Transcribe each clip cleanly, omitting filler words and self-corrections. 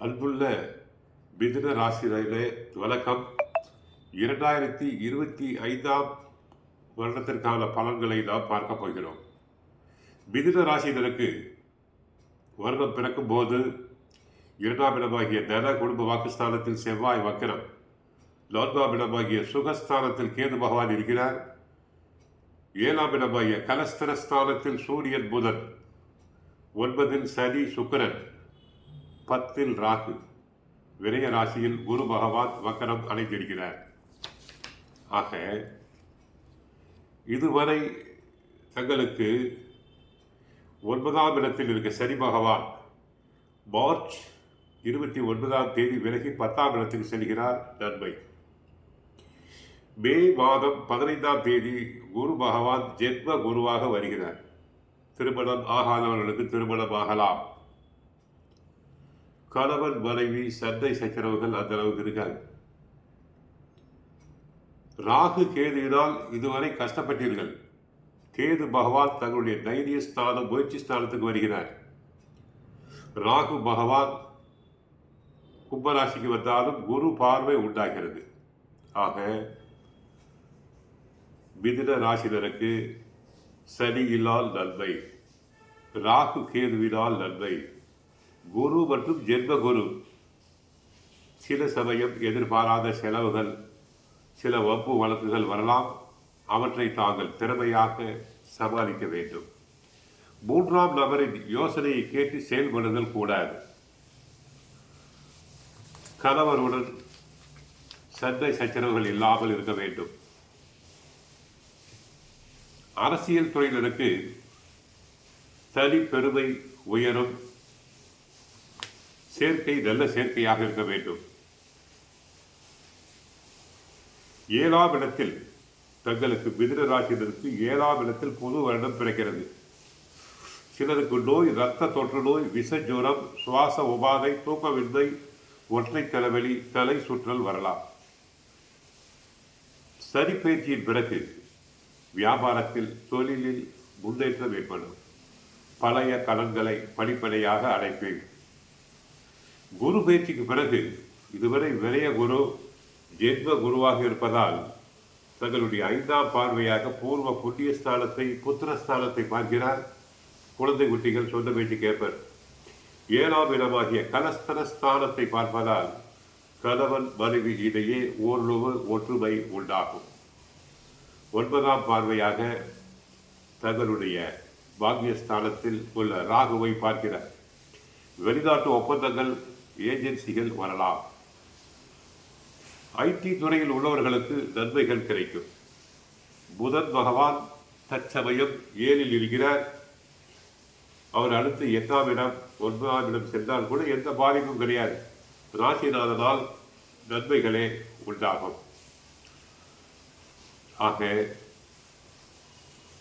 அன்புள்ள மிதுன ராசியிலே வணக்கம். 2025ஆம் வருடத்திற்கான பலன்களை நாம் பார்க்க போகிறோம். மிதுன ராசியினருக்கு வருடம் பிறக்கும் போது 2ஆம் இடமாகிய தன குடும்ப வாக்குஸ்தானத்தில் செவ்வாய் வக்கிரம், 4ஆம் இடமாகிய சுகஸ்தானத்தில் கேது பகவான் இருக்கிறார், 7ஆம் இடமாகிய கலஸ்தரஸ்தானத்தில் சூரியன் புதன், 9இல் சனி சுக்கிரன், 10இல் ராகு, விரய ராசியில் குரு பகவான் வக்கரம் அடைந்திருக்கிறார். ஆக இதுவரை தங்களுக்கு 9ஆம் இடத்தில் இருக்க சனி பகவான் மார்ச் 29ஆம் தேதி விலகி 10ஆம் இடத்துக்கு செல்கிறார். நன்மை. மே மாதம் 15ஆம் தேதி குரு பகவான் ஜென்ம குருவாக வருகிறார். திருமணம் ஆகாதவர்களுக்கு திருமணம் ஆகலாம். கணவன் மனைவி சண்டை சச்சரவுகள் அந்த அளவுக்கு இருக்காது. ராகு கேதுவினால் இதுவரை கஷ்டப்பட்டீர்கள். கேது பகவான் தங்களுடைய தைரிய ஸ்தானம் முயற்சி ஸ்தானத்துக்கு வருகிறார். ராகு பகவான் கும்பராசிக்கு வந்தாலும் குரு பார்வை உண்டாகிறது. ஆக மிதுன ராசினருக்கு சனியினால் நன்மை, ராகு கேதுவினால் நன்மை. குரு மற்றும் ஜென்ம குரு சில சமயம் எதிர்பாராத செலவுகள், சில வம்பு வழக்குகள் வரலாம். அவற்றை தாங்கள் திறமையாக சமாளிக்க வேண்டும். 3ஆம் நபரின் யோசனையை கேட்டு செயல்படுதல் கூடாது. கணவருடன் சண்டை சச்சரவுகள் இல்லாமல் இருக்க வேண்டும். அரசியல் துறையினருக்கு தனி பெருமை உயரும். சேர்க்கை நல்ல சேர்க்கையாக இருக்க வேண்டும். 7ஆம் இடத்தில் தங்களுக்கு மிதுன ராசியினருக்கு 7ஆம் இடத்தில் புது வருடம் பிறக்கிறது. சிலருக்கு நோய், இரத்த தொற்று நோய், விஷ ஜுரம், சுவாச உபாதை, தூக்கமின்மை, ஒற்றை தலைவலி, தலை சுற்றல் வரலாம். சனி பயிற்சியின் பிறகு வியாபாரத்தில், தொழிலில் முன்னேற்றம் ஏற்படும். பழைய கடன்களை படிப்படியாக அடைப்பேன். குரு பயிற்சிக்கு பிறகு இதுவரை விரய குரு ஜென்ம குருவாக இருப்பதால் தங்களுடைய 5ஆம் பார்வையாக பூர்வ புண்ணியஸ்தானத்தை, புத்திரஸ்தானத்தை பார்க்கிறார். குழந்தை குட்டிகள் சொந்த பேச்சு கேட்பர். 7ஆம் இடமாகிய கலஸ்தரஸ்தானத்தை பார்ப்பதால் கணவன் மனைவி இடையே ஓரளவு ஒற்றுமை உண்டாகும். 9ஆம் பார்வையாக தங்களுடைய பாக்கியஸ்தானத்தில் உள்ள ராகுவை பார்க்கிறார். வெளிநாட்டு ஒப்பந்தங்கள், ஏஜென்சிகள் வரலாம். ஐடி துறையில் உள்ளவர்களுக்கு நன்மைகள் கிடைக்கும். புதன் பகவான் தற்சமயம் 7இல் இருக்கிறார். அவர் அடுத்து 8ஆம் இடம், 9ஆம் இடம் சென்றால் கூட எந்த பாதிப்பும் கிடையாது. ராசிநாதனால் நன்மைகளே உண்டாகும். ஆக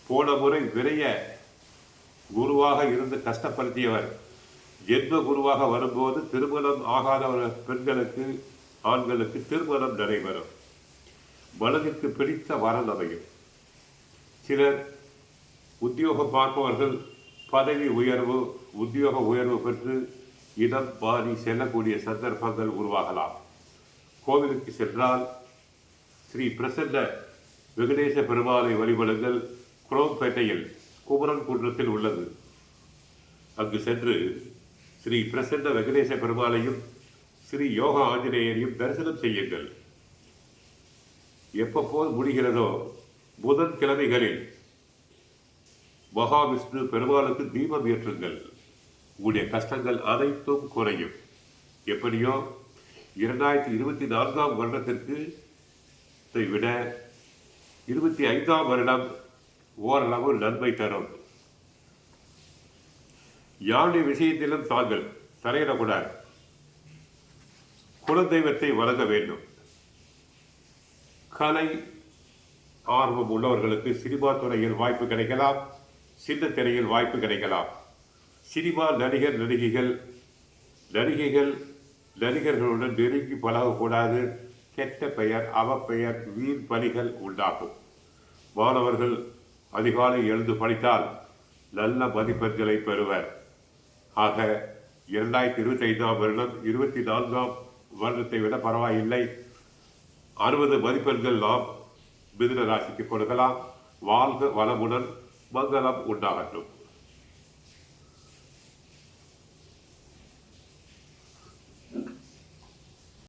போன முறை விரைய குருவாக இருந்து கஷ்டப்படுத்தியவர் ஜென்ம குருவாக வரும்போது திருமணம் ஆகாத பெண்களுக்கு, ஆண்களுக்கு திருமணம் நடைபெறும். மனதிற்கு பிடித்த வரன் அமையும். சிலர் உத்தியோகம் பார்ப்பவர்கள் பதவி உயர்வு, உத்தியோக உயர்வு பெற்று இடம் மாறி செல்லக்கூடிய சந்தர்ப்பங்கள் உருவாகலாம். கோவிலுக்கு சென்றால் ஸ்ரீ பிரசன்ன வெங்கடேச பெருமாளை வழிபடுங்கள். குரோம்பேட்டையில் குமரன் குன்றத்தில் உள்ளது. அங்கு சென்று ஸ்ரீ பிரசன்ன வெங்கடேச பெருமாளையும் ஸ்ரீ யோகா ஆஞ்சநேயரையும் தரிசனம் செய்யுங்கள். எப்போது முடிகிறதோ புதன்கிழமைகளில் மகாவிஷ்ணு பெருமாளுக்கு தீபம் ஏற்றுங்கள். உங்களுடைய கஷ்டங்கள் அனைத்தும் குறையும். எப்படியோ 2024ஆம் வருடத்திற்கு விட 25ஆம் வருடம் ஓரளவு நன்மை தரும். யாருடைய விஷயத்திலும் தாங்கள் தலையிடக்கூடாது. குலதெய்வத்தை வழங்க வேண்டும். கலை ஆர்வம் உள்ளவர்களுக்கு சினிமா துறையில் வாய்ப்பு கிடைக்கலாம். சின்ன திரையில் வாய்ப்பு கிடைக்கலாம். சினிமா நடிகர்களுடன் நெருங்கி பழகக்கூடாது. கெட்ட பெயர், அவப்பெயர், வீண் பணிகள் உண்டாகும். மாணவர்கள் அதிகாலை எழுந்து படித்தால் நல்ல மதிப்பெண்களை பெறுவர். ஆக 2025ஆம் வருடம் 24ஆம் வருடத்தை விட பரவாயில்லை. 60 மதிப்பெண்கள் நாம் மிதுன ராசிக்கு கொடுக்கலாம். வாழ்க வளமுடன், மங்களம் உண்டாகட்டும்.